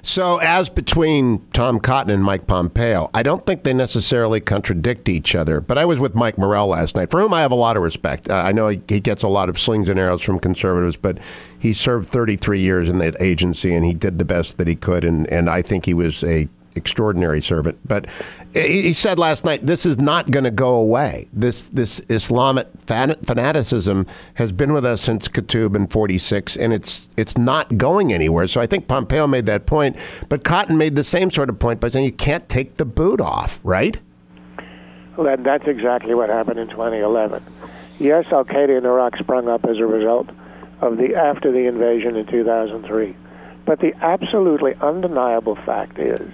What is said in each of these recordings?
So as between Tom Cotton and Mike Pompeo, I don't think they necessarily contradict each other. But I was with Mike Morrell last night, for whom I have a lot of respect. I know he gets a lot of slings and arrows from conservatives, but he served 33 years in that agency, and he did the best that he could. And I think he was a extraordinary servant. But he said last night, this is not going to go away. This Islamic fanaticism has been with us since Qutb in 46, and it's not going anywhere. So I think Pompeo made that point, but Cotton made the same sort of point by saying you can't take the boot off, right? Well, that's exactly what happened in 2011. Yes, Al-Qaeda in Iraq sprung up as a result of after the invasion in 2003. But the absolutely undeniable fact is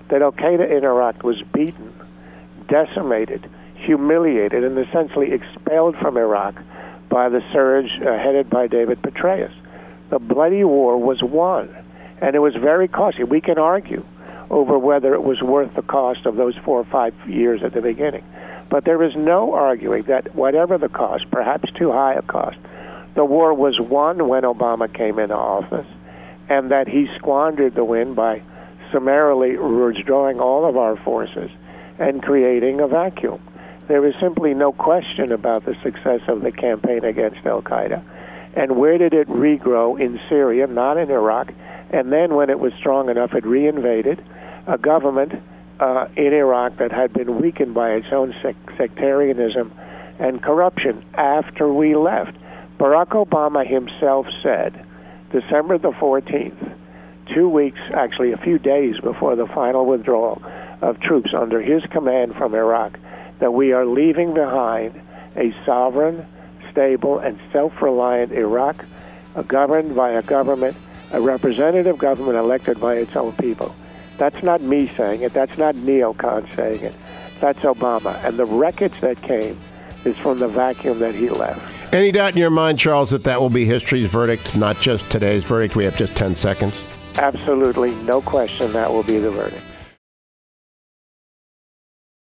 that Al-Qaeda in Iraq was beaten, decimated, humiliated, and essentially expelled from Iraq by the surge headed by David Petraeus. The bloody war was won, and it was very costly. We can argue over whether it was worth the cost of those 4 or 5 years at the beginning. But there is no arguing that whatever the cost, perhaps too high a cost, the war was won when Obama came into office, and that he squandered the win by summarily withdrawing all of our forces and creating a vacuum. There is simply no question about the success of the campaign against al-Qaeda. And where did it regrow? In Syria, not in Iraq. And then when it was strong enough, it reinvaded a government in Iraq that had been weakened by its own sectarianism and corruption after we left. Barack Obama himself said, December the 14th, 2 weeks, actually a few days before the final withdrawal of troops under his command from Iraq, that we are leaving behind a sovereign, stable, and self-reliant Iraq, governed by a government, a representative government elected by its own people. That's not me saying it. That's not neocon saying it. That's Obama. And the wreckage that came is from the vacuum that he left. Any doubt in your mind, Charles, that will be history's verdict, not just today's verdict? We have just 10 seconds. Absolutely, no question that will be the verdict.